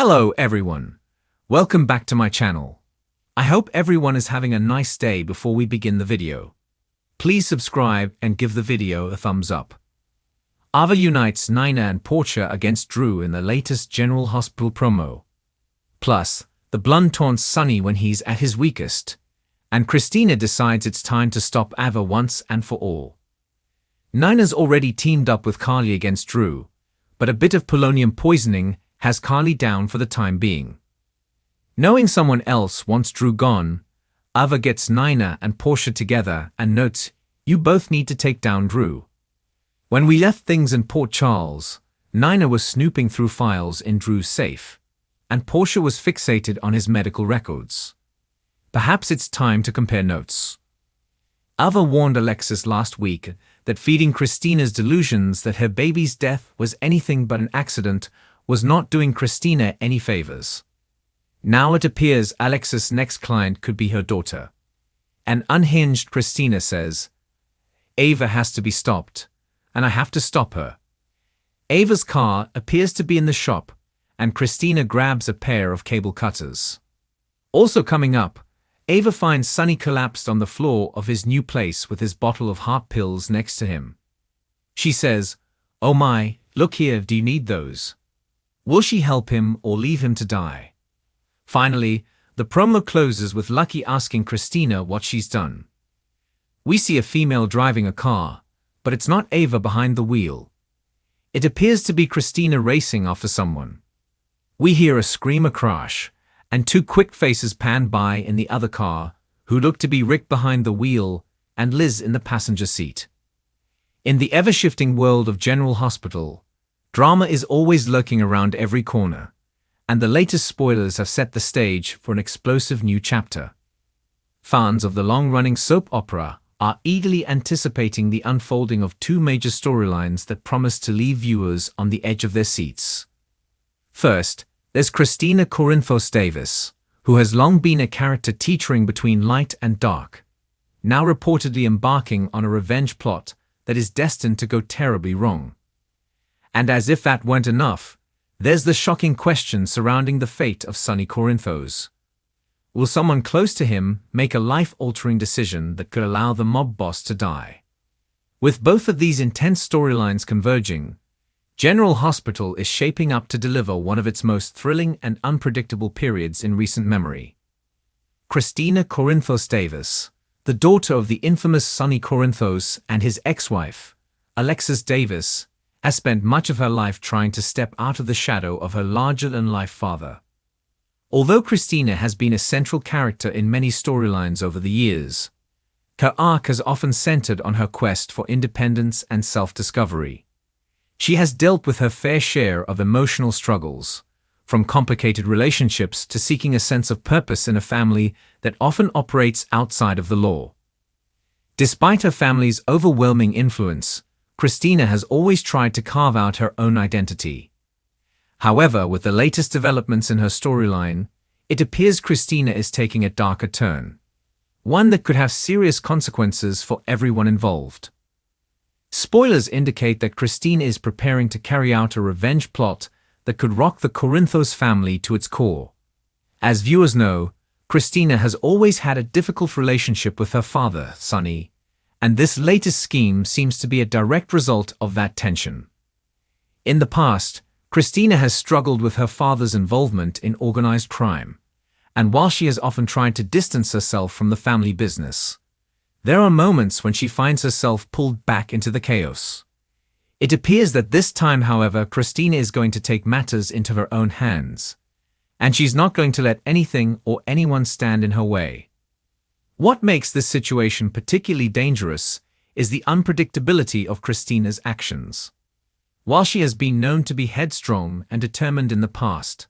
Hello everyone, welcome back to my channel. I hope everyone is having a nice day. Before we begin the video, please subscribe and give the video a thumbs up. Ava unites Nina and Portia against Drew in the latest General Hospital promo. Plus, the blunt taunts Sonny when he's at his weakest, and Kristina decides it's time to stop Ava once and for all. Nina's already teamed up with Carly against Drew, but a bit of polonium poisoning has Carly down for the time being. Knowing someone else wants Drew gone, Ava gets Nina and Portia together and notes, "You both need to take down Drew." When we left things in Port Charles, Nina was snooping through files in Drew's safe, and Portia was fixated on his medical records. Perhaps it's time to compare notes. Ava warned Alexis last week that feeding Kristina's delusions that her baby's death was anything but an accident was not doing Kristina any favors. Now it appears Alexis' next client could be her daughter. An unhinged Kristina says, "Ava has to be stopped, and I have to stop her." Ava's car appears to be in the shop, and Kristina grabs a pair of cable cutters. Also coming up, Ava finds Sonny collapsed on the floor of his new place with his bottle of heart pills next to him. She says, "Oh my, look here, do you need those?" Will she help him or leave him to die? Finally, the promo closes with Lucky asking Kristina what she's done. We see a female driving a car, but it's not Ava behind the wheel. It appears to be Kristina racing after someone. We hear a screamer crash, and two quick faces pan by in the other car, who look to be Rick behind the wheel and Liz in the passenger seat. In the ever-shifting world of General Hospital, drama is always lurking around every corner, and the latest spoilers have set the stage for an explosive new chapter. Fans of the long-running soap opera are eagerly anticipating the unfolding of two major storylines that promise to leave viewers on the edge of their seats. First, there's Kristina Corinthos Davis, who has long been a character teetering between light and dark, now reportedly embarking on a revenge plot that is destined to go terribly wrong. And as if that weren't enough, there's the shocking question surrounding the fate of Sonny Corinthos. Will someone close to him make a life-altering decision that could allow the mob boss to die? With both of these intense storylines converging, General Hospital is shaping up to deliver one of its most thrilling and unpredictable periods in recent memory. Kristina Corinthos Davis, the daughter of the infamous Sonny Corinthos and his ex-wife, Alexis Davis, has spent much of her life trying to step out of the shadow of her larger-than-life father. Although Kristina has been a central character in many storylines over the years, her arc has often centered on her quest for independence and self-discovery. She has dealt with her fair share of emotional struggles, from complicated relationships to seeking a sense of purpose in a family that often operates outside of the law. Despite her family's overwhelming influence, Kristina has always tried to carve out her own identity. However, with the latest developments in her storyline, it appears Kristina is taking a darker turn, one that could have serious consequences for everyone involved. Spoilers indicate that Kristina is preparing to carry out a revenge plot that could rock the Corinthos family to its core. As viewers know, Kristina has always had a difficult relationship with her father, Sonny, and this latest scheme seems to be a direct result of that tension. In the past, Kristina has struggled with her father's involvement in organized crime, and while she has often tried to distance herself from the family business, there are moments when she finds herself pulled back into the chaos. It appears that this time, however, Kristina is going to take matters into her own hands, and she's not going to let anything or anyone stand in her way. What makes this situation particularly dangerous is the unpredictability of Kristina's actions. While she has been known to be headstrong and determined in the past,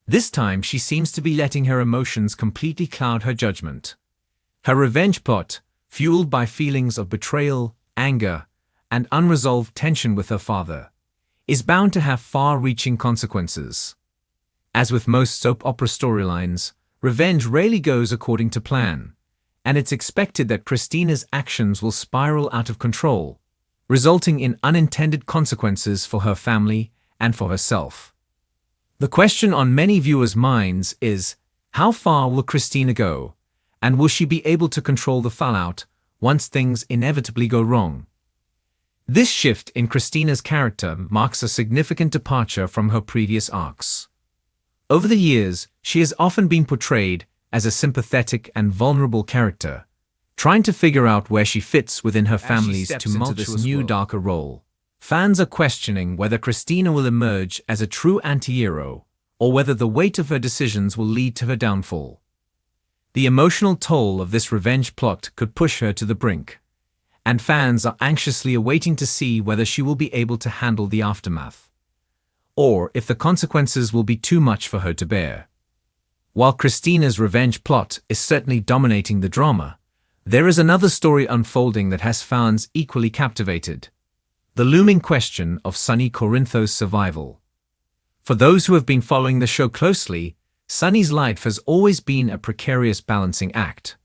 this time she seems to be letting her emotions completely cloud her judgment. Her revenge plot, fueled by feelings of betrayal, anger, and unresolved tension with her father, is bound to have far-reaching consequences. As with most soap opera storylines, revenge rarely goes according to plan, and it's expected that Kristina's actions will spiral out of control, resulting in unintended consequences for her family and for herself. The question on many viewers' minds is, how far will Kristina go? And will she be able to control the fallout once things inevitably go wrong? This shift in Kristina's character marks a significant departure from her previous arcs. Over the years, she has often been portrayed as a sympathetic and vulnerable character, trying to figure out where she fits within her family's tumultuous new darker role. Fans are questioning whether Kristina will emerge as a true anti-hero, or whether the weight of her decisions will lead to her downfall. The emotional toll of this revenge plot could push her to the brink, and fans are anxiously awaiting to see whether she will be able to handle the aftermath, or if the consequences will be too much for her to bear. While Kristina's revenge plot is certainly dominating the drama, there is another story unfolding that has fans equally captivated: the looming question of Sonny Corinthos' survival. For those who have been following the show closely, Sonny's life has always been a precarious balancing act.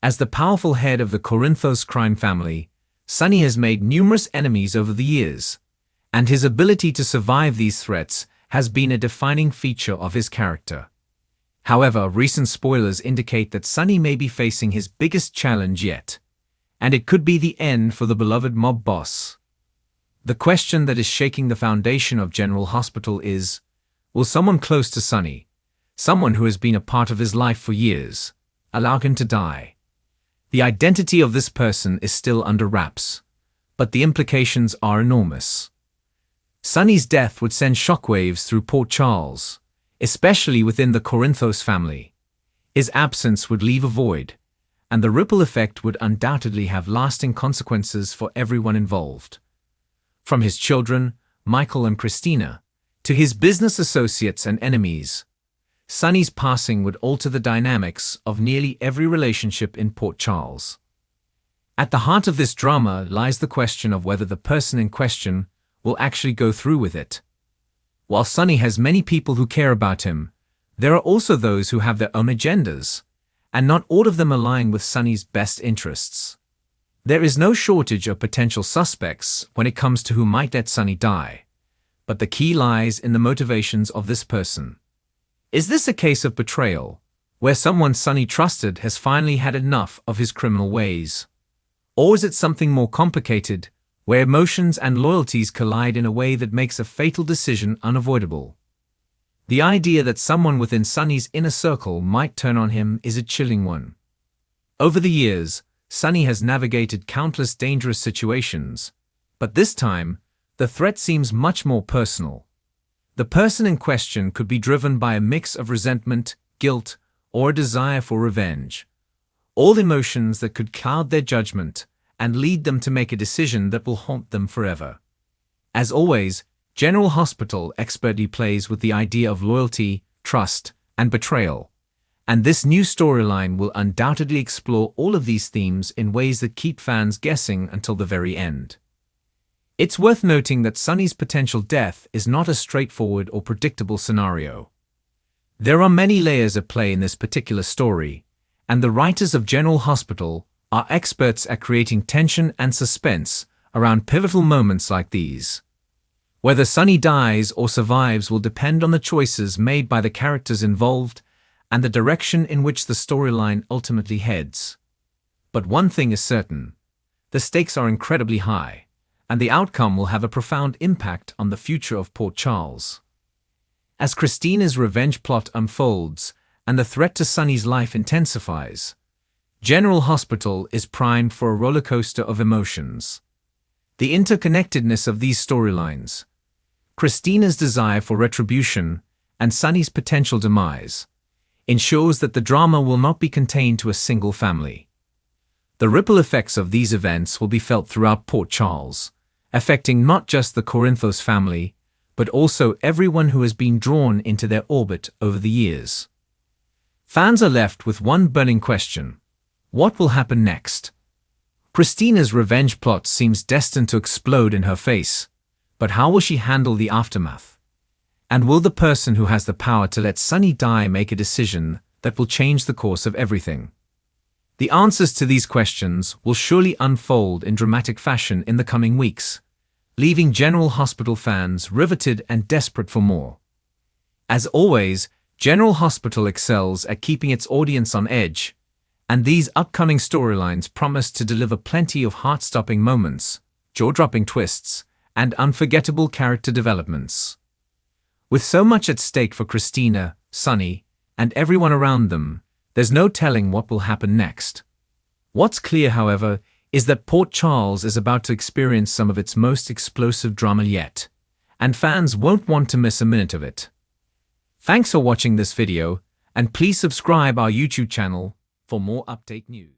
As the powerful head of the Corinthos crime family, Sonny has made numerous enemies over the years, and his ability to survive these threats has been a defining feature of his character. However, recent spoilers indicate that Sonny may be facing his biggest challenge yet, and it could be the end for the beloved mob boss. The question that is shaking the foundation of General Hospital is, will someone close to Sonny, someone who has been a part of his life for years, allow him to die? The identity of this person is still under wraps, but the implications are enormous. Sonny's death would send shockwaves through Port Charles, especially within the Corinthos family. His absence would leave a void, and the ripple effect would undoubtedly have lasting consequences for everyone involved. From his children, Michael and Kristina, to his business associates and enemies, Sonny's passing would alter the dynamics of nearly every relationship in Port Charles. At the heart of this drama lies the question of whether the person in question will actually go through with it. While Sonny has many people who care about him, there are also those who have their own agendas, and not all of them align with Sonny's best interests. There is no shortage of potential suspects when it comes to who might let Sonny die, but the key lies in the motivations of this person. Is this a case of betrayal, where someone Sonny trusted has finally had enough of his criminal ways? Or is it something more complicated, where emotions and loyalties collide in a way that makes a fatal decision unavoidable? The idea that someone within Sonny's inner circle might turn on him is a chilling one. Over the years, Sonny has navigated countless dangerous situations, but this time, the threat seems much more personal. The person in question could be driven by a mix of resentment, guilt, or a desire for revenge. All emotions that could cloud their judgment and lead them to make a decision that will haunt them forever. As always, General Hospital expertly plays with the idea of loyalty, trust, and betrayal, and this new storyline will undoubtedly explore all of these themes in ways that keep fans guessing until the very end. It's worth noting that Sonny's potential death is not a straightforward or predictable scenario. There are many layers at play in this particular story, and the writers of General Hospital are experts at creating tension and suspense around pivotal moments like these. Whether Sonny dies or survives will depend on the choices made by the characters involved and the direction in which the storyline ultimately heads. But one thing is certain: the stakes are incredibly high, and the outcome will have a profound impact on the future of Port Charles. As Kristina's revenge plot unfolds and the threat to Sonny's life intensifies, General Hospital is primed for a rollercoaster of emotions. The interconnectedness of these storylines, Kristina's desire for retribution, and Sonny's potential demise, ensures that the drama will not be contained to a single family. The ripple effects of these events will be felt throughout Port Charles, affecting not just the Corinthos family, but also everyone who has been drawn into their orbit over the years. Fans are left with one burning question: what will happen next? Kristina's revenge plot seems destined to explode in her face, but how will she handle the aftermath? And will the person who has the power to let Sonny die make a decision that will change the course of everything? The answers to these questions will surely unfold in dramatic fashion in the coming weeks, leaving General Hospital fans riveted and desperate for more. As always, General Hospital excels at keeping its audience on edge, and these upcoming storylines promise to deliver plenty of heart-stopping moments, jaw-dropping twists, and unforgettable character developments. With so much at stake for Kristina, Sonny, and everyone around them, there's no telling what will happen next. What's clear, however, is that Port Charles is about to experience some of its most explosive drama yet, and fans won't want to miss a minute of it. Thanks for watching this video, and please subscribe our YouTube channel for more update news.